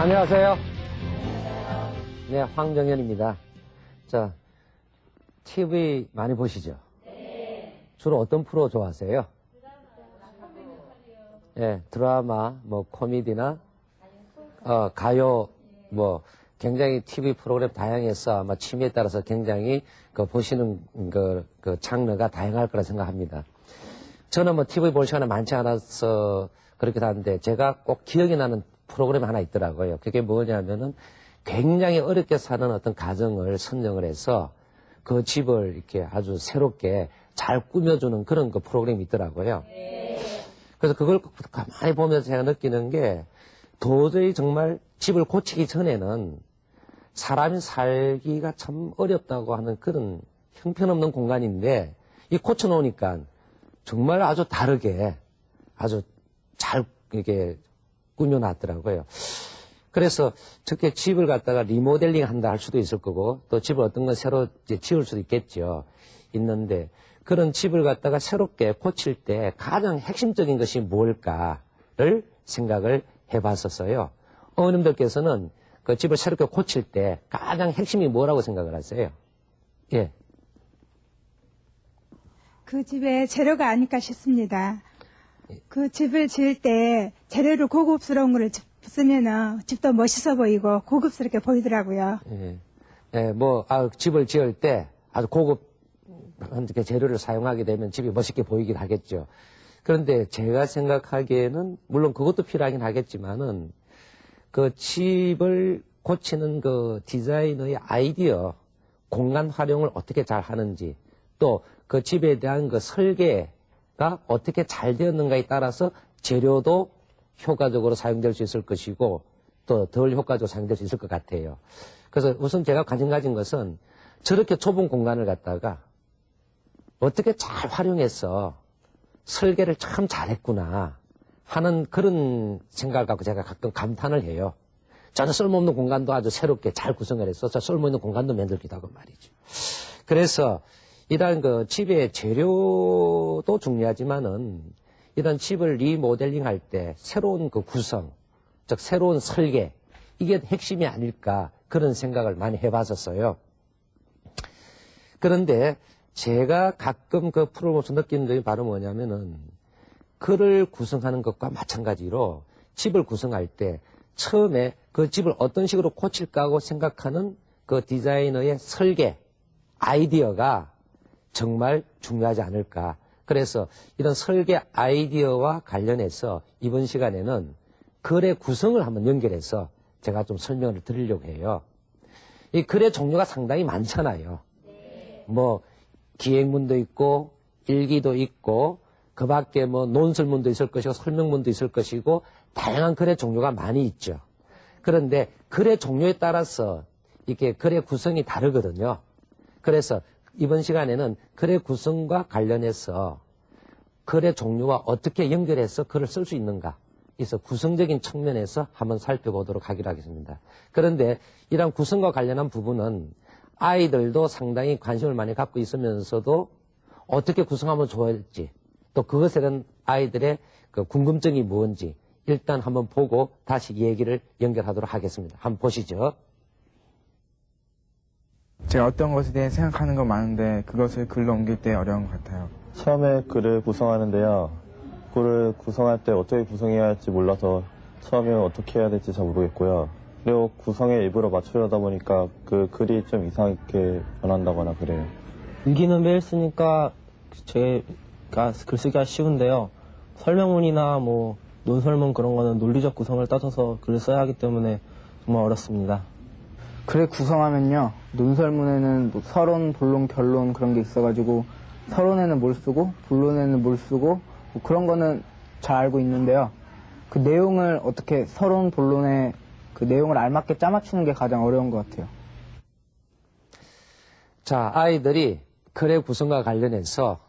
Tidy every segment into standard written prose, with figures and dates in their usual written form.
안녕하세요. 네, 황정현입니다. 자, TV 많이 보시죠? 네. 주로 어떤 프로 좋아하세요? 네, 드라마, 뭐, 코미디나, 가요, 뭐, 굉장히 TV 프로그램 다양해서 아마 취미에 따라서 굉장히 보시는 그 장르가 다양할 거라 생각합니다. 저는 뭐 TV 볼 시간이 많지 않아서 그렇기도 한데 제가 꼭 기억이 나는 프로그램이 하나 있더라고요. 그게 뭐냐면은 굉장히 어렵게 사는 어떤 가정을 선정을 해서 그 집을 이렇게 아주 새롭게 잘 꾸며주는 그런 그 프로그램이 있더라고요. 그래서 그걸 가만히 보면서 제가 느끼는 게 도저히 정말 집을 고치기 전에는 사람이 살기가 참 어렵다고 하는 그런 형편없는 공간인데 이 고쳐놓으니까 정말 아주 다르게 아주 잘 이렇게 꾸며놨더라고요. 그래서 특히 집을 갖다가 리모델링 한다 할 수도 있을 거고 또 집을 어떤 건 새로 이제 지을 수도 있겠죠. 있는데 그런 집을 갖다가 새롭게 고칠 때 가장 핵심적인 것이 뭘까를 생각을 해봤었어요. 어머님들께서는 그 집을 새롭게 고칠 때 가장 핵심이 뭐라고 생각을 하세요? 예. 그 집의 재료가 아닐까 싶습니다. 그 집을 지을 때 재료를 고급스러운 거를 쓰면은 집도 멋있어 보이고 고급스럽게 보이더라고요. 예. 예, 뭐, 집을 지을 때 아주 고급 재료를 사용하게 되면 집이 멋있게 보이긴 하겠죠. 그런데 제가 생각하기에는 물론 그것도 필요하긴 하겠지만은 그 집을 고치는 그 디자이너의 아이디어, 공간 활용을 어떻게 잘 하는지 또 그 집에 대한 그 설계가 어떻게 잘 되었는가에 따라서 재료도 효과적으로 사용될 수 있을 것이고 또 덜 효과적으로 사용될 수 있을 것 같아요. 그래서 우선 제가 관심 가진 것은 저렇게 좁은 공간을 갖다가 어떻게 잘 활용해서 설계를 참 잘했구나 하는 그런 생각을 갖고 제가 가끔 감탄을 해요. 저는 쓸모없는 공간도 아주 새롭게 잘 구성을 해서 저 쓸모있는 공간도 만들기도 하고 말이죠. 그래서 이런 그 집의 재료도 중요하지만은 이런 집을 리모델링 할 때 새로운 그 구성, 즉 새로운 설계, 이게 핵심이 아닐까 그런 생각을 많이 해봤었어요. 그런데 제가 가끔 그 프로를 보면서 느끼는 점이 바로 뭐냐면은 글을 구성하는 것과 마찬가지로 집을 구성할 때 처음에 그 집을 어떤 식으로 고칠까 하고 생각하는 그 디자이너의 설계, 아이디어가 정말 중요하지 않을까. 그래서 이런 설계 아이디어와 관련해서 이번 시간에는 글의 구성을 한번 연결해서 제가 좀 설명을 드리려고 해요. 이 글의 종류가 상당히 많잖아요. 뭐 기획문도 있고 일기도 있고 그 밖에 뭐 논설문도 있을 것이고 설명문도 있을 것이고 다양한 글의 종류가 많이 있죠. 그런데 글의 종류에 따라서 이게 글의 구성이 다르거든요. 그래서 이번 시간에는 글의 구성과 관련해서 글의 종류와 어떻게 연결해서 글을 쓸 수 있는가, 그래서 구성적인 측면에서 한번 살펴보도록 하기로 하겠습니다. 그런데 이런 구성과 관련한 부분은 아이들도 상당히 관심을 많이 갖고 있으면서도 어떻게 구성하면 좋을지 또 그것에 대한 아이들의 그 궁금증이 뭔지 일단 한번 보고 다시 얘기를 연결하도록 하겠습니다. 한번 보시죠. 제가 어떤 것에 대해 생각하는 건 많은데 그것을 글로 옮길 때 어려운 것 같아요. 처음에 글을 구성하는데요. 글을 구성할 때 어떻게 구성해야 할지 몰라서 처음에 어떻게 해야 될지 잘 모르겠고요. 그리고 구성에 일부러 맞추려다 보니까 그 글이 좀 이상하게 변한다거나 그래요. 일기는 매일 쓰니까 제가 글쓰기가 쉬운데요. 설명문이나 뭐 논설문 그런 거는 논리적 구성을 따져서 글을 써야 하기 때문에 정말 어렵습니다. 글을 구성하면요, 논설문에는 뭐 서론, 본론, 결론 그런 게 있어가지고 서론에는 뭘 쓰고 본론에는 뭘 쓰고 뭐 그런 거는 잘 알고 있는데요. 그 내용을 어떻게 서론, 본론에 그 내용을 알맞게 짜맞추는 게 가장 어려운 것 같아요. 자, 아이들이 글의 구성과 관련해서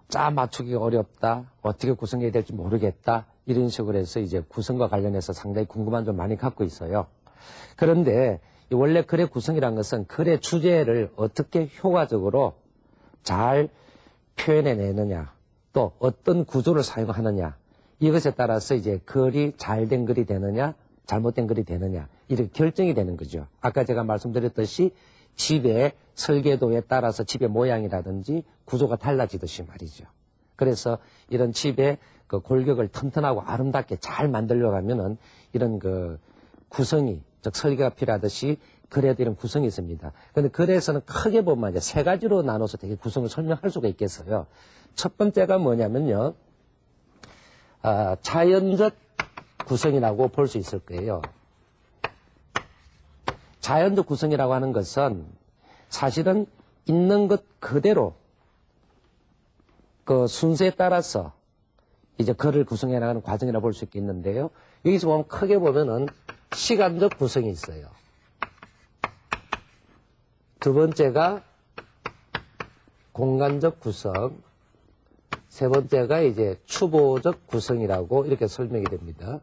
짜 맞추기가 어렵다, 어떻게 구성해야 될지 모르겠다 이런 식으로 해서 이제 구성과 관련해서 상당히 궁금한 점 많이 갖고 있어요. 그런데 원래 글의 구성이라는 것은 글의 주제를 어떻게 효과적으로 잘 표현해내느냐, 또 어떤 구조를 사용하느냐, 이것에 따라서 이제 글이 잘 된 글이 되느냐, 잘못된 글이 되느냐 이렇게 결정이 되는 거죠. 아까 제가 말씀드렸듯이 집의 설계도에 따라서 집의 모양이라든지 구조가 달라지듯이 말이죠. 그래서 이런 집의 그 골격을 튼튼하고 아름답게 잘 만들려고 하면은 이런 그 구성이, 즉 설계가 필요하듯이 글에도 이런 구성이 있습니다. 그런데 글에서는 크게 보면 이제 세 가지로 나눠서 되게 구성을 설명할 수가 있겠어요. 첫 번째가 뭐냐면요. 자연적 구성이라고 볼 수 있을 거예요. 자연적 구성이라고 하는 것은 사실은 있는 것 그대로 그 순서에 따라서 이제 글을 구성해 나가는 과정이라고 볼 수 있겠는데요. 여기서 보면 크게 보면은 시간적 구성이 있어요. 두 번째가 공간적 구성, 세 번째가 이제 추보적 구성이라고 이렇게 설명이 됩니다.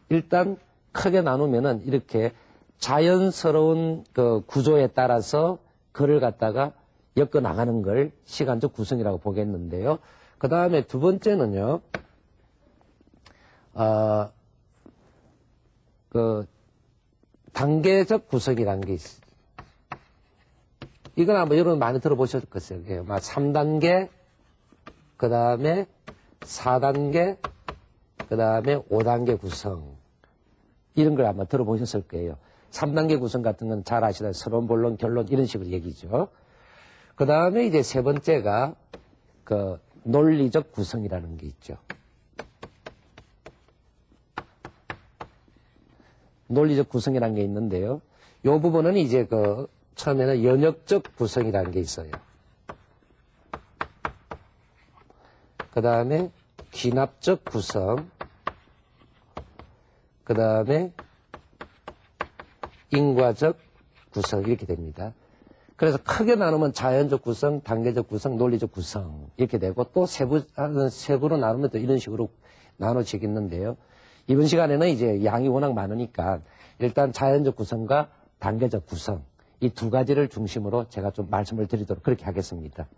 일단 크게 나누면은 이렇게 자연스러운 그 구조에 따라서 글을 갖다가 엮어 나가는 걸 시간적 구성이라고 보겠는데요. 그 다음에 두 번째는요, 그 단계적 구성이라는 게 있어요. 이건 아마 여러분 많이 들어보셨을 거예요. 3단계, 그 다음에 4단계, 그 다음에 5단계 구성. 이런 걸 아마 들어보셨을 거예요. 3단계 구성 같은 건 잘 아시다시피 서론, 본론, 결론 이런 식으로 얘기죠. 그 다음에 이제 세 번째가 그 논리적 구성이라는 게 있죠. 논리적 구성이라는 게 있는데요. 이 부분은 이제 그 처음에는 연역적 구성이라는 게 있어요. 그 다음에 귀납적 구성, 그 다음에 인과적 구성 이렇게 됩니다. 그래서 크게 나누면 자연적 구성, 단계적 구성, 논리적 구성 이렇게 되고 또 세부로 나누면 또 이런 식으로 나눠지겠는데요. 이번 시간에는 이제 양이 워낙 많으니까 일단 자연적 구성과 단계적 구성 이 두 가지를 중심으로 제가 좀 말씀을 드리도록 그렇게 하겠습니다.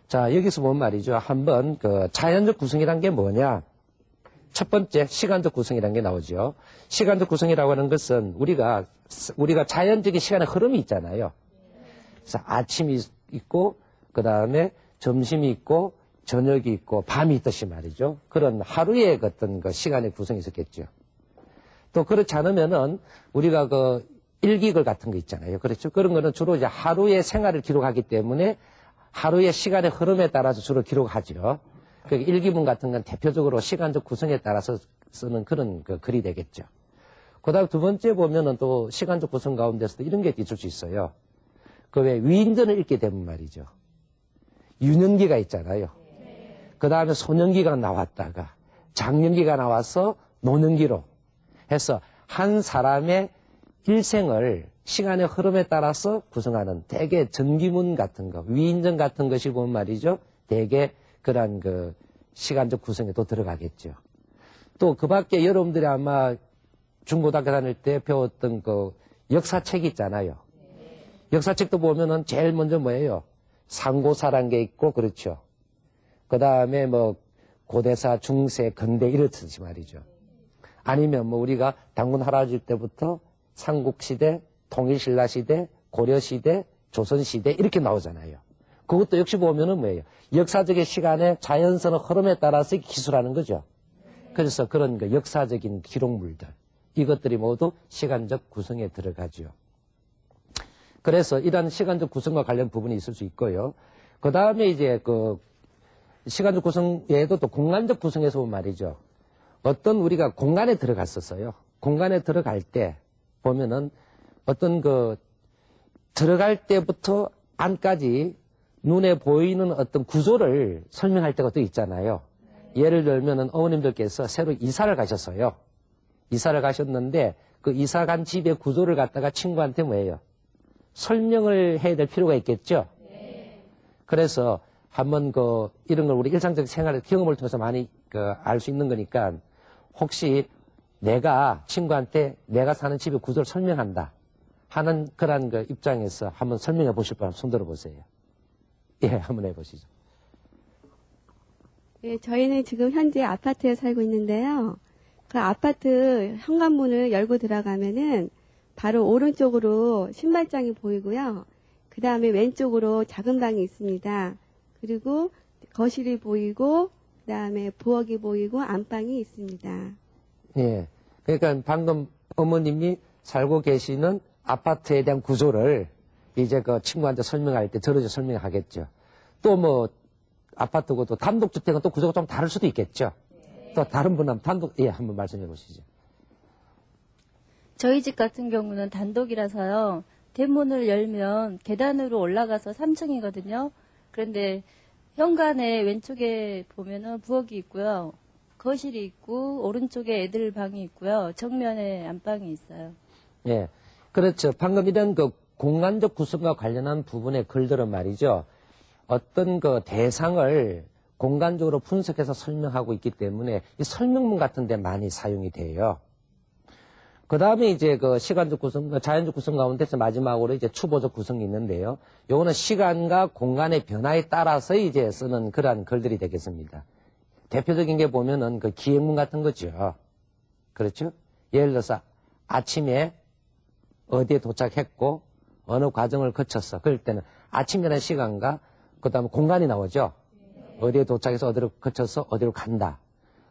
자, 여기서 보면 말이죠. 한번 그 자연적 구성이란 게 뭐냐? 첫 번째 시간적 구성이라는 게 나오죠. 시간적 구성이라고 하는 것은 우리가 자연적인 시간의 흐름이 있잖아요. 그래서 아침이 있고 그 다음에 점심이 있고 저녁이 있고 밤이 있듯이 말이죠. 그런 하루의 어떤 그 시간의 구성이 있었겠죠. 또 그렇지 않으면은 우리가 그 일기글 같은 거 있잖아요. 그렇죠. 그런 거는 주로 이제 하루의 생활을 기록하기 때문에 하루의 시간의 흐름에 따라서 주로 기록하죠. 그 일기문 같은 건 대표적으로 시간적 구성에 따라서 쓰는 그런 그 글이 되겠죠. 그 다음 두 번째 보면은 또 시간적 구성 가운데서도 이런 게 있을 수 있어요. 그 왜 위인전을 읽게 되면 말이죠. 유년기가 있잖아요. 그 다음에 소년기가 나왔다가 장년기가 나와서 노년기로 해서 한 사람의 일생을 시간의 흐름에 따라서 구성하는 대개 전기문 같은 거, 위인전 같은 것이 보면 말이죠. 대개 그런 그 시간적 구성에도 들어가겠죠. 또 그 밖에 여러분들이 아마 중고등학교 다닐 때 배웠던 그 역사책 있잖아요. 역사책도 보면은 제일 먼저 뭐예요? 상고사란 게 있고, 그렇죠. 그 다음에 뭐 고대사, 중세, 근대 이렇듯이 말이죠. 아니면 뭐 우리가 당군 할아버지 때부터 삼국시대, 통일신라시대, 고려시대, 조선시대 이렇게 나오잖아요. 그것도 역시 보면은 뭐예요? 역사적인 시간의 자연스러운 흐름에 따라서 기술하는 거죠. 그래서 그런 그 역사적인 기록물들 이것들이 모두 시간적 구성에 들어가죠. 그래서 이러한 시간적 구성과 관련 부분이 있을 수 있고요. 그 다음에 이제 그 시간적 구성 외에도 또 공간적 구성에서 보면 말이죠. 어떤 우리가 공간에 들어갔었어요. 공간에 들어갈 때 보면은 어떤 그 들어갈 때부터 안까지 눈에 보이는 어떤 구조를 설명할 때가 또 있잖아요. 예를 들면은 어머님들께서 새로 이사를 가셨어요. 이사를 가셨는데 그 이사 간 집의 구조를 갖다가 친구한테 뭐예요? 설명을 해야 될 필요가 있겠죠? 그래서 한번 그 이런 걸 우리 일상적 생활의 경험을 통해서 많이 알 수 있는 거니까 혹시 내가 친구한테 내가 사는 집의 구조를 설명한다 하는 그런 그 입장에서 한번 설명해 보실 분 손 들어 보세요. 예, 한번 해보시죠. 예, 저희는 지금 현재 아파트에 살고 있는데요. 그 아파트 현관문을 열고 들어가면은 바로 오른쪽으로 신발장이 보이고요. 그 다음에 왼쪽으로 작은 방이 있습니다. 그리고 거실이 보이고, 그 다음에 부엌이 보이고, 안방이 있습니다. 예. 그러니까 방금 어머님이 살고 계시는 아파트에 대한 구조를 이제 그 친구한테 설명할 때 저러지 설명하겠죠. 또 뭐, 아파트고 또 단독주택은 또 구조가 좀 다를 수도 있겠죠. 또 다른 분은 예, 한번 말씀해 보시죠. 저희 집 같은 경우는 단독이라서요. 대문을 열면 계단으로 올라가서 3층이거든요. 그런데 현관에 왼쪽에 보면은 부엌이 있고요. 거실이 있고 오른쪽에 애들 방이 있고요. 정면에 안방이 있어요. 예. 그렇죠. 방금 이런 그 공간적 구성과 관련한 부분의 글들은 말이죠. 어떤 그 대상을 공간적으로 분석해서 설명하고 있기 때문에 이 설명문 같은 데 많이 사용이 돼요. 그 다음에 이제 그 시간적 구성, 자연적 구성 가운데서 마지막으로 이제 추보적 구성이 있는데요. 요거는 시간과 공간의 변화에 따라서 이제 쓰는 그러한 글들이 되겠습니다. 대표적인 게 보면은 그 기행문 같은 거죠. 그렇죠? 예를 들어서 아침에 어디에 도착했고 어느 과정을 거쳤어. 그럴 때는 아침이라는 시간과 그 다음에 공간이 나오죠. 어디에 도착해서 어디로 거쳐서 어디로 간다.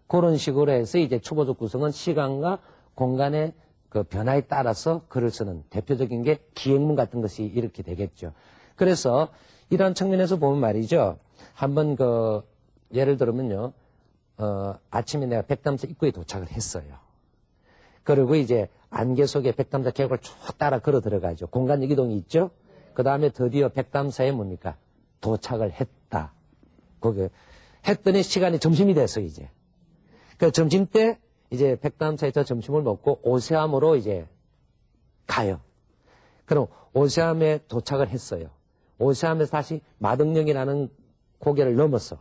그런 식으로 해서 이제 초보적 구성은 시간과 공간의 그 변화에 따라서 글을 쓰는 대표적인 게 기행문 같은 것이 이렇게 되겠죠. 그래서 이런 측면에서 보면 말이죠. 한번 그 예를 들면요. 아침에 내가 백담사 입구에 도착을 했어요. 그리고 이제 안개 속에 백담사 계곡을 쭉 따라 걸어 들어가죠. 공간적 이동이 있죠. 그 다음에 드디어 백담사에 뭡니까? 도착을 했다. 거기 했더니 시간이 점심이 됐어 이제. 그 점심 때 이제 백담사에서 점심을 먹고 오세암으로 이제 가요. 그럼 오세암에 도착을 했어요. 오세암에서 다시 마등령이라는 고개를 넘어서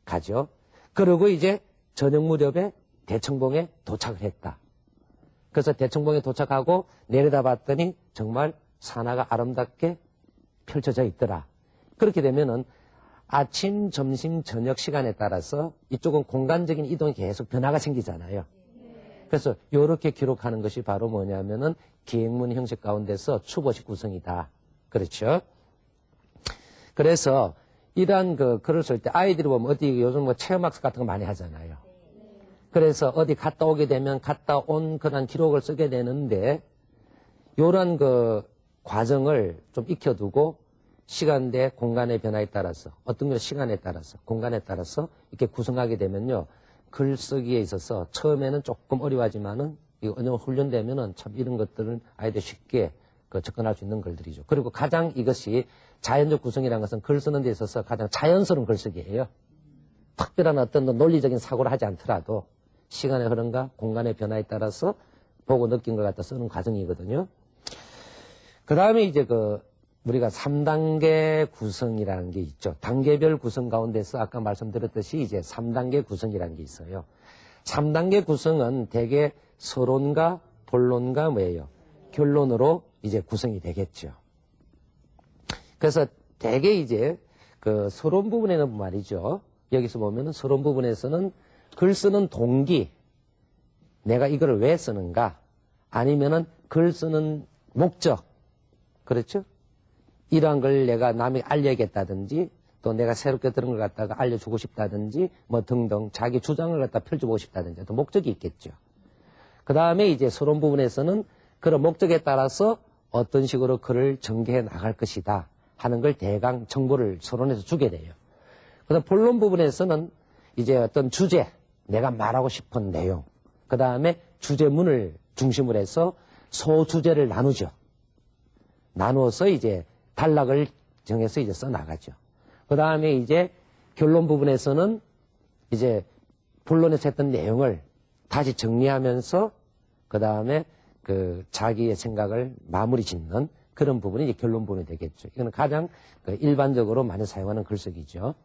가죠. 그리고 이제 저녁 무렵에 대청봉에 도착을 했다. 그래서 대청봉에 도착하고 내려다봤더니 정말 산하가 아름답게 펼쳐져 있더라. 그렇게 되면은 아침, 점심, 저녁 시간에 따라서 이쪽은 공간적인 이동이 계속 변화가 생기잖아요. 그래서 이렇게 기록하는 것이 바로 뭐냐면은 기행문 형식 가운데서 추보식 구성이다. 그렇죠? 그래서 이러한 그 글을 쓸 때 아이들이 보면 어디 요즘 뭐 체험학습 같은 거 많이 하잖아요. 그래서 어디 갔다 오게 되면 갔다 온 그런 기록을 쓰게 되는데 요런 그 과정을 좀 익혀두고 시간대 공간의 변화에 따라서 어떤 걸 시간에 따라서 공간에 따라서 이렇게 구성하게 되면요. 글쓰기에 있어서 처음에는 조금 어려워하지만은 이거 어느 정도 훈련되면은 참 이런 것들은 아이들 쉽게 접근할 수 있는 글들이죠. 그리고 가장 이것이 자연적 구성이라는 것은 글 쓰는 데 있어서 가장 자연스러운 글쓰기예요. 특별한 어떤 논리적인 사고를 하지 않더라도 시간의 흐름과 공간의 변화에 따라서 보고 느낀 것 갖다 쓰는 과정이거든요. 그 다음에 이제 우리가 3단계 구성이라는 게 있죠. 단계별 구성 가운데서 아까 말씀드렸듯이 이제 3단계 구성이라는 게 있어요. 3단계 구성은 대개 서론과 본론과 뭐예요? 결론으로 이제 구성이 되겠죠. 그래서 대개 이제 그 서론 부분에는 말이죠. 여기서 보면은 서론 부분에서는 글 쓰는 동기, 내가 이거를 왜 쓰는가? 아니면은 글 쓰는 목적, 그렇죠? 이러한 걸 내가 남에게 알려야겠다든지 또 내가 새롭게 들은 걸 갖다가 알려주고 싶다든지 뭐 등등 자기 주장을 갖다 펼쳐보고 싶다든지 또 목적이 있겠죠. 그 다음에 이제 서론 부분에서는 그런 목적에 따라서 어떤 식으로 글을 전개해 나갈 것이다 하는 걸 대강 정보를 서론에서 주게 돼요. 그 다음 본론 부분에서는 이제 어떤 주제, 내가 말하고 싶은 내용, 그 다음에 주제문을 중심으로 해서 소주제를 나누죠. 나누어서 이제 단락을 정해서 이제 써나가죠. 그 다음에 이제 결론 부분에서는 이제 본론에서 했던 내용을 다시 정리하면서 그 다음에 자기의 생각을 마무리 짓는 그런 부분이 이제 결론 부분이 되겠죠. 이거는 가장 일반적으로 많이 사용하는 글쓰기죠.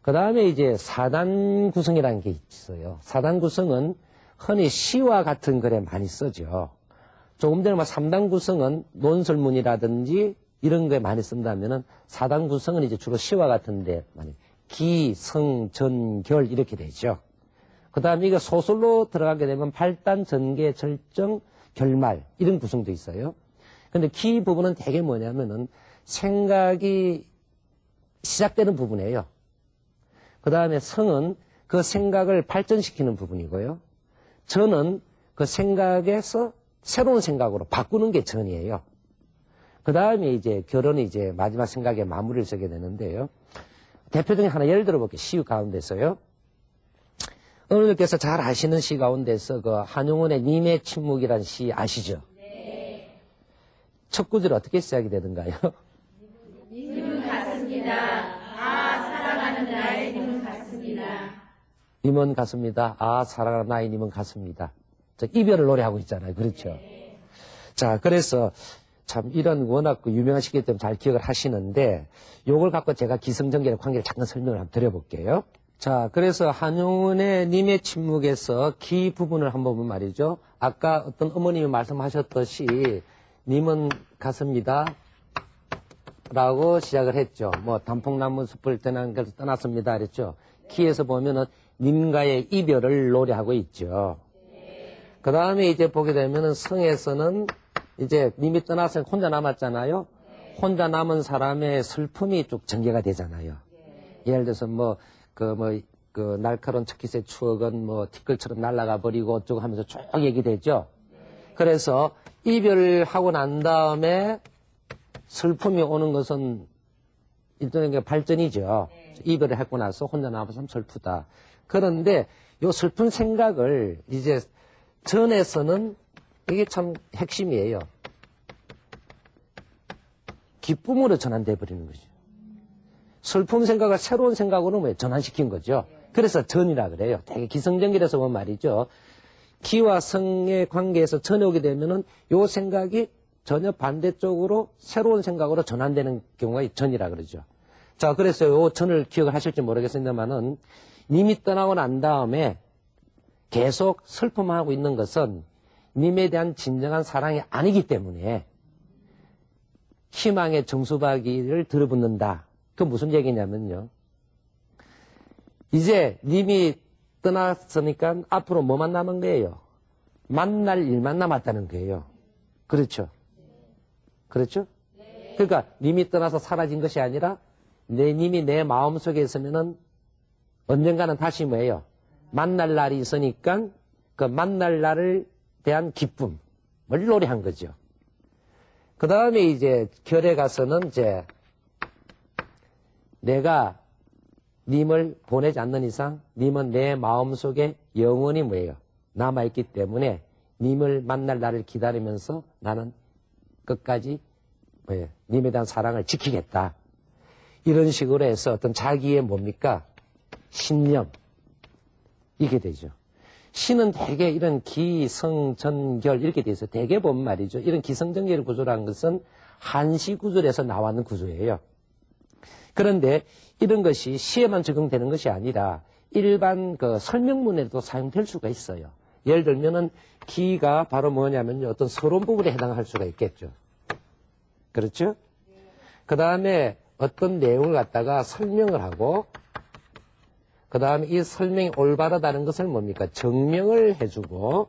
그 다음에 이제 4단 구성이라는 게 있어요. 4단 구성은 흔히 시와 같은 글에 많이 쓰죠. 조금 전에 3단 구성은 논설문이라든지 이런 거에 많이 쓴다면은 4단 구성은 이제 주로 시와 같은데 많이 기, 성, 전, 결 이렇게 되죠. 그 다음에 이게 소설로 들어가게 되면 발단, 전개, 절정, 결말 이런 구성도 있어요. 근데 기 부분은 되게 뭐냐면은 생각이 시작되는 부분이에요. 그 다음에 성은 그 생각을 발전시키는 부분이고요. 전은 그 생각에서 새로운 생각으로 바꾸는 게 전이에요. 그 다음에 이제 결혼이 이제 마지막 생각에 마무리를 쓰게 되는데요. 대표적인 하나 예를 들어볼게요. 시 가운데서요. 어른들께서 잘 아시는 시 가운데서 그 한용운의 님의 침묵이라는 시 아시죠? 네. 첫 구절 어떻게 시작이 되는가요? 님은 같습니다. 아, 사랑하는 나의 님은 같습니다. 님은 같습니다. 아, 사랑하는 나의 님은 같습니다. 저 이별을 노래하고 있잖아요. 그렇죠? 네. 자, 그래서 참 이런 워낙 유명한 시기 때문에 잘 기억을 하시는데 요걸 갖고 제가 기성전개의 관계를 잠깐 설명을 한번 드려볼게요. 자, 그래서 한용운의 님의 침묵에서 기 부분을 한번 보면 말이죠. 아까 어떤 어머님이 말씀하셨듯이 님은 같습니다. 라고 시작을 했죠. 뭐 단풍나무 숲을 떠났습니다. 그랬죠. 기에서 보면은 님과의 이별을 노래하고 있죠. 그 다음에 이제 보게 되면은 성에서는 이제 님이 떠나서 혼자 남았잖아요. 혼자 남은 사람의 슬픔이 쭉 전개가 되잖아요. 예를 들어서 그 날카로운 첫 키스의 추억은 뭐 티끌처럼 날아가 버리고 어쩌고 하면서 쭉 얘기되죠. 그래서 이별을 하고 난 다음에 슬픔이 오는 것은 일종의 발전이죠. 이별을 하고 나서 혼자 남아서 슬프다. 그런데 요 슬픈 생각을 이제 전에서는 이게 참 핵심이에요. 기쁨으로 전환돼 버리는 거죠. 슬픈 생각을 새로운 생각으로 뭐 전환시킨 거죠. 그래서 전이라 그래요. 되게 기성전결에서 보면 말이죠. 기와 성의 관계에서 전에 오게 되면은 요 생각이 전혀 반대쪽으로 새로운 생각으로 전환되는 경우가 전이라 그러죠. 자, 그래서 요 전을 기억을 하실지 모르겠습니다만은 님이 떠나고 난 다음에 계속 슬픔하고 있는 것은 님에 대한 진정한 사랑이 아니기 때문에 희망의 정수박이를 들어붙는다. 그 무슨 얘기냐면요. 이제 님이 떠났으니까 앞으로 뭐만 남은 거예요? 만날 일만 남았다는 거예요. 그렇죠? 그렇죠? 그러니까 님이 떠나서 사라진 것이 아니라 님이 내 마음속에 있으면은 언젠가는 다시 뭐예요? 만날 날이 있으니까 그 만날 날을 대한 기쁨을 노래한 거죠. 그 다음에 이제 결에 가서는 이제 내가 님을 보내지 않는 이상 님은 내 마음속에 영원히 뭐예요? 남아있기 때문에 님을 만날 날을 기다리면서 나는 끝까지 뭐예요? 님에 대한 사랑을 지키겠다. 이런 식으로 해서 어떤 자기의 뭡니까? 신념. 이게 되죠. 신은 대개 이런 기성전결 이렇게 돼 있어요. 대개 보면 말이죠. 이런 기성전결 구조라는 것은 한시 구조에서 나왔는 구조예요. 그런데 이런 것이 시에만 적용되는 것이 아니라 일반 그 설명문에도 사용될 수가 있어요. 예를 들면은 기가 바로 뭐냐면요. 어떤 서론 부분에 해당할 수가 있겠죠. 그렇죠? 그 다음에 어떤 내용을 갖다가 설명을 하고 그 다음에 이 설명이 올바르다는 것을 뭡니까? 증명을 해주고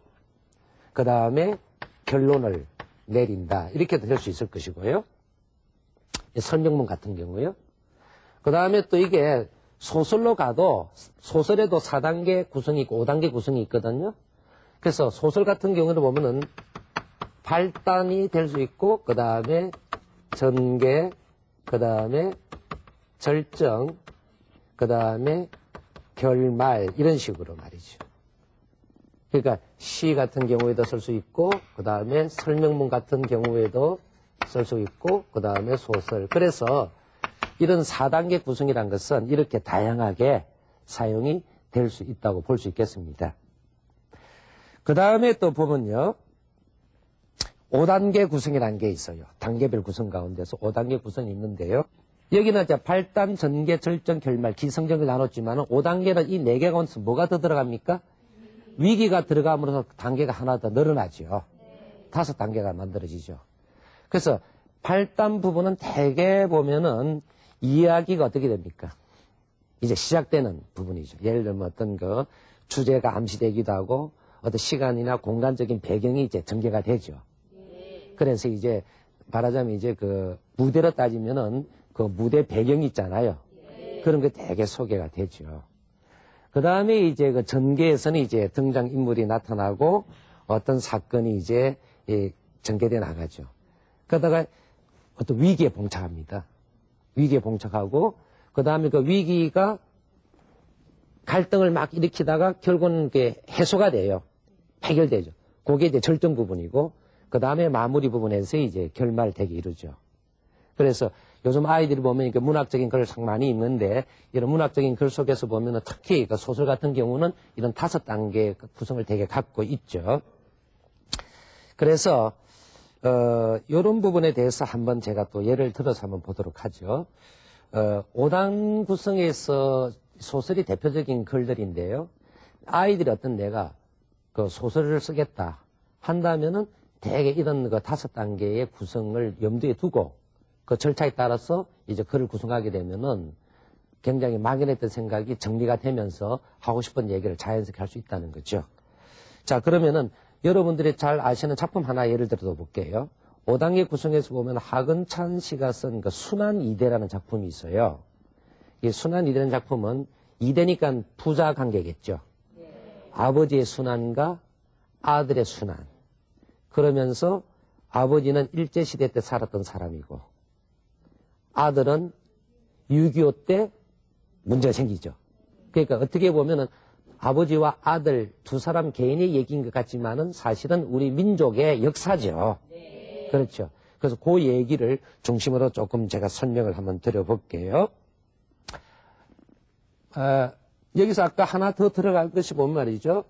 그 다음에 결론을 내린다. 이렇게도 될 수 있을 것이고요. 설명문 같은 경우요. 그 다음에 또 이게 소설로 가도 소설에도 4단계 구성이 있고 5단계 구성이 있거든요. 그래서 소설 같은 경우는 보면은 발단이 될 수 있고 그 다음에 전개, 그 다음에 절정, 그 다음에 결말 이런 식으로 말이죠. 그러니까 시 같은 경우에도 쓸 수 있고 그 다음에 설명문 같은 경우에도 쓸 수 있고 그 다음에 소설. 그래서 이런 4단계 구성이란 것은 이렇게 다양하게 사용이 될 수 있다고 볼 수 있겠습니다. 그 다음에 또 보면요. 5단계 구성이라는 게 있어요. 단계별 구성 가운데서 5단계 구성이 있는데요. 여기는 이제 발단, 전개, 절정, 결말, 기성전을 나눴지만 5단계는 이 4개 가운데서 뭐가 더 들어갑니까? 위기가 들어감으로써 단계가 하나 더 늘어나죠. 5단계가 만들어지죠. 그래서 발단 부분은 대개 보면은 이야기가 어떻게 됩니까? 이제 시작되는 부분이죠. 예를 들면 어떤 주제가 암시되기도 하고 어떤 시간이나 공간적인 배경이 이제 전개가 되죠. 그래서 이제 말하자면 이제 그 무대로 따지면은 그 무대 배경이 있잖아요. 그런 게 되게 소개가 되죠. 그 다음에 이제 그 전개에서는 이제 등장인물이 나타나고 어떤 사건이 이제 전개돼 나가죠. 그러다가 어떤 위기에 봉착합니다. 위기에 봉착하고 그 다음에 그 위기가 갈등을 막 일으키다가 결국은 그게 해소가 돼요. 해결되죠. 그게 이제 절정 부분이고 그 다음에 마무리 부분에서 이제 결말되게 이루죠. 그래서 요즘 아이들이 보면 이렇게 문학적인 글을 상 많이 읽는데 이런 문학적인 글 속에서 보면은 특히 그 소설 같은 경우는 이런 5단계 구성을 되게 갖고 있죠. 그래서 이런 부분에 대해서 한번 제가 또 예를 들어서 한번 보도록 하죠. 5단 구성에서 소설이 대표적인 글들인데요. 아이들이 어떤 내가 그 소설을 쓰겠다 한다면은 대개 이런 그 5단계의 구성을 염두에 두고 그 절차에 따라서 이제 글을 구성하게 되면은 굉장히 막연했던 생각이 정리가 되면서 하고 싶은 얘기를 자연스럽게 할 수 있다는 거죠. 자, 그러면은 여러분들이 잘 아시는 작품 하나 예를 들어 볼게요. 5단계 구성에서 보면 하근찬 씨가 쓴 그 순환 이대라는 작품이 있어요. 이 순환 이대라는 작품은 이대니까 부자 관계겠죠. 아버지의 순환과 아들의 순환. 그러면서 아버지는 일제시대 때 살았던 사람이고 아들은 6.25 때 문제가 생기죠. 그러니까 어떻게 보면은 아버지와 아들 두 사람 개인의 얘기인 것 같지만은 사실은 우리 민족의 역사죠. 그렇죠. 그래서 그 얘기를 중심으로 조금 제가 설명을 한번 드려볼게요. 여기서 아까 하나 더 들어갈 것이 뭔 말이죠?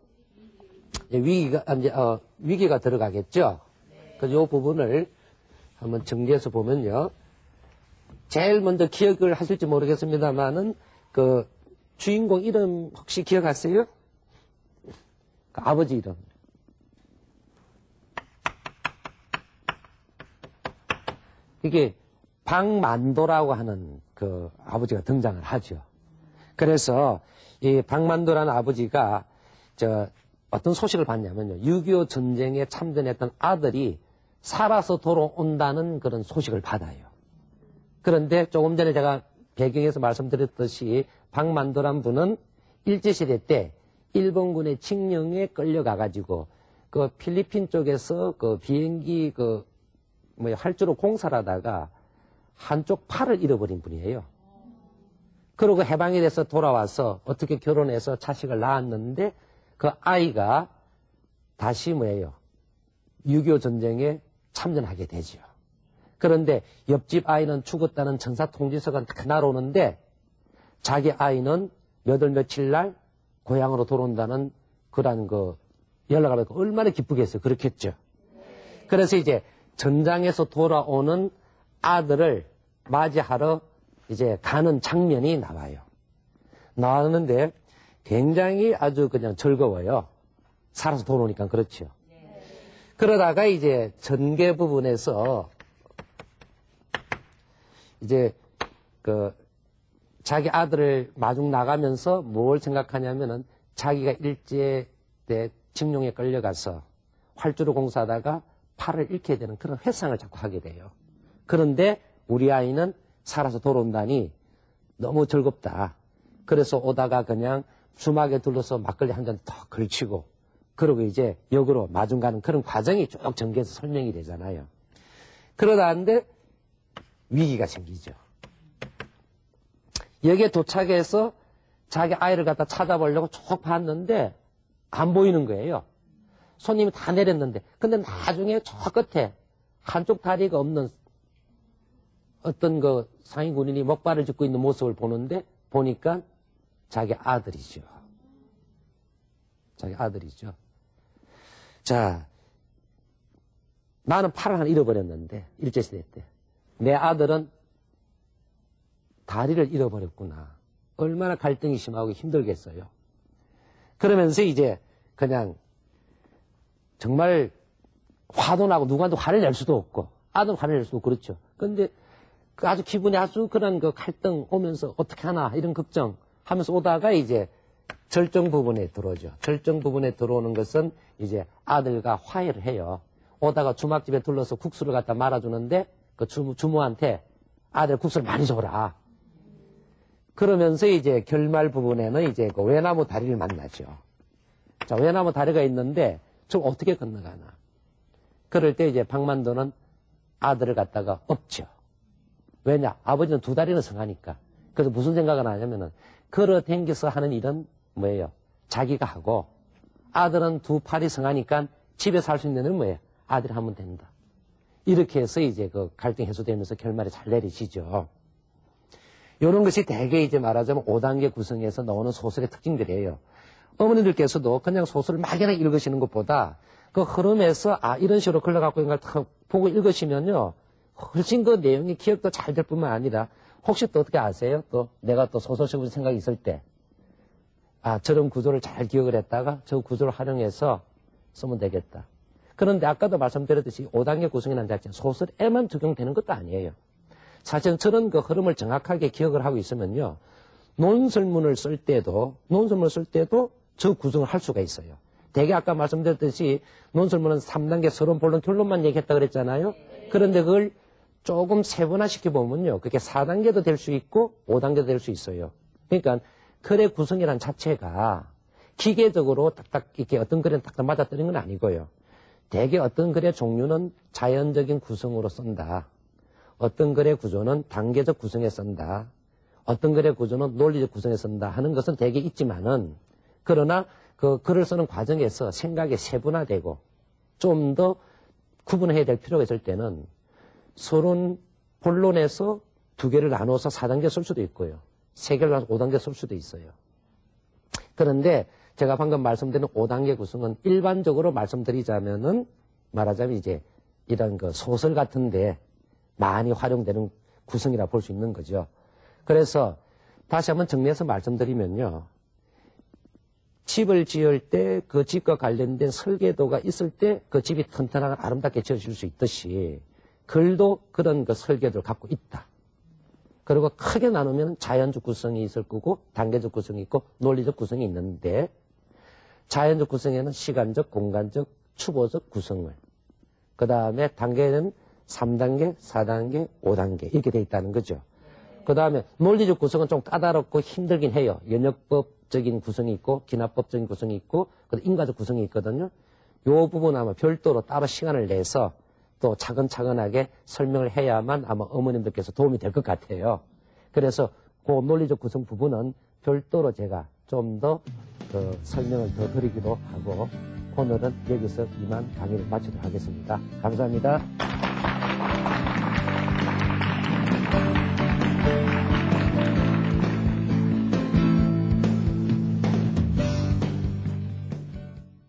위기가 들어가겠죠? 그래서 이 부분을 한번 정리해서 보면요. 제일 먼저 기억을 하실지 모르겠습니다만은 그 주인공 이름 혹시 기억하세요? 그 아버지 이름. 이게 박만도라고 하는 그 아버지가 등장을 하죠. 그래서 이 박만도라는 아버지가 어떤 소식을 받냐면요. 6.25 전쟁에 참전했던 아들이 살아서 돌아온다는 그런 소식을 받아요. 그런데 조금 전에 제가 배경에서 말씀드렸듯이 박만도란 분은 일제시대 때 일본군의 칙령에 끌려가가지고 그 필리핀 쪽에서 그 비행기 활주로 공사를 하다가 한쪽 팔을 잃어버린 분이에요. 그러고 해방이 돼서 돌아와서 어떻게 결혼해서 자식을 낳았는데 그 아이가 다시 6.25 전쟁에 참전하게 되죠. 그런데 옆집 아이는 죽었다는 전사 통지서가 날아오는데 자기 아이는 몇 월 며칠 날 고향으로 돌아온다는 그런 연락을 받고 얼마나 기쁘겠어요. 그렇겠죠. 그래서 이제 전장에서 돌아오는 아들을 맞이하러 이제 가는 장면이 나와요. 나왔는데 굉장히 아주 그냥 즐거워요. 살아서 돌아오니까 그렇죠. 그러다가 이제 전개 부분에서 이제 자기 아들을 마중 나가면서 뭘 생각하냐면은 자기가 일제 때 칙령에 끌려가서 활주로 공사하다가 팔을 잃게 되는 그런 회상을 자꾸 하게 돼요. 그런데 우리 아이는 살아서 돌아온다니 너무 즐겁다. 그래서 오다가 그냥 주막에 둘러서 막걸리 한 잔 더 걸치고 그러고 이제 역으로 마중 가는 그런 과정이 쭉 전개해서 설명이 되잖아요. 그러다 하는데 위기가 생기죠. 여기에 도착해서 자기 아이를 갖다 찾아보려고 쭉 봤는데 안 보이는 거예요. 손님이 다 내렸는데 근데 나중에 저 끝에 한쪽 다리가 없는 어떤 상위 군인이 먹발을 짚고 있는 모습을 보니까 자기 아들이죠. 자기 아들이죠. 자, 나는 팔을 하나 잃어버렸는데 일제시대 때 내 아들은 다리를 잃어버렸구나. 얼마나 갈등이 심하고 힘들겠어요. 그러면서 이제 그냥 정말 화도 나고 누구한테 화를 낼 수도 없고 아들은 화를 낼 수도 없고 그렇죠. 근데 아주 기분이 아주 그런 갈등 오면서 어떻게 하나 이런 걱정 하면서 오다가 이제 절정 부분에 들어오죠. 절정 부분에 들어오는 것은 이제 아들과 화해를 해요. 오다가 주막집에 둘러서 국수를 갖다 말아주는데 그 주모한테 아들 국수를 많이 줘라. 그러면서 이제 결말 부분에는 이제 그 외나무 다리를 만나죠. 자, 외나무 다리가 있는데 좀 어떻게 건너가나. 그럴 때 이제 박만도는 아들을 갖다가 업죠. 왜냐? 아버지는 두 다리는 성하니까. 그래서 무슨 생각을 하냐면은 걸어 댕겨서 하는 일은 뭐예요? 자기가 하고 아들은 두 팔이 성하니까 집에서 할 수 있는 일은 뭐예요? 아들이 하면 된다. 이렇게 해서 이제 그 갈등이 해소되면서 결말이 잘 내리시죠. 이런 것이 대개 이제 말하자면 5단계 구성에서 나오는 소설의 특징들이에요. 어머니들께서도 그냥 소설을 막연하게 읽으시는 것보다 그 흐름에서 이런 식으로 흘러가고 있는 걸 보고 읽으시면요. 훨씬 그 내용이 기억도 잘 될 뿐만 아니라 혹시 또 어떻게 아세요? 또 내가 또 소설 쓰고 생각이 있을 때 저런 구조를 잘 기억을 했다가 저 구조를 활용해서 쓰면 되겠다. 그런데 아까도 말씀드렸듯이 5단계 구성이라는 자체는 소설에만 적용되는 것도 아니에요. 사실은 저런 그 흐름을 정확하게 기억을 하고 있으면요. 논설문을 쓸 때도 저 구성을 할 수가 있어요. 대개 아까 말씀드렸듯이 논설문은 3단계 서론, 본론, 결론만 얘기했다 그랬잖아요. 그런데 그걸 조금 세분화시켜 보면요. 그게 4단계도 될 수 있고 5단계도 될 수 있어요. 그러니까 글의 구성이란 자체가 기계적으로 딱딱 이렇게 어떤 글에는 딱딱 맞아떨리는 건 아니고요. 대개 어떤 글의 종류는 자연적인 구성으로 쓴다. 어떤 글의 구조는 단계적 구성에 쓴다. 어떤 글의 구조는 논리적 구성에 쓴다 하는 것은 대개 있지만은 그러나 그 글을 쓰는 과정에서 생각이 세분화되고 좀 더 구분해야 될 필요가 있을 때는 서론, 본론에서 2개를 나눠서 4단계 쓸 수도 있고요. 3개를 나눠서 5단계 쓸 수도 있어요. 그런데 제가 방금 말씀드린 5단계 구성은 일반적으로 말씀드리자면은 말하자면 이제 이런 그 소설 같은데 많이 활용되는 구성이라 볼 수 있는 거죠. 그래서 다시 한번 정리해서 말씀드리면요. 집을 지을 때 그 집과 관련된 설계도가 있을 때 그 집이 튼튼하고 아름답게 지어질 수 있듯이 글도 그런 그 설계도를 갖고 있다. 그리고 크게 나누면 자연적 구성이 있을 거고 단계적 구성이 있고 논리적 구성이 있는데 자연적 구성에는 시간적, 공간적, 추보적 구성을 그 다음에 단계는 3단계, 4단계, 5단계 이렇게 돼 있다는 거죠. 그 다음에 논리적 구성은 좀 까다롭고 힘들긴 해요. 연역법적인 구성이 있고 기납법적인 구성이 있고 인과적 구성이 있거든요. 이 부분 아마 별도로 따로 시간을 내서 또 차근차근하게 설명을 해야만 아마 어머님들께서 도움이 될 것 같아요. 그래서 그 논리적 구성 부분은 별도로 제가 좀 더 설명을 더 드리기로 하고 오늘은 여기서 이만 강의를 마치도록 하겠습니다. 감사합니다.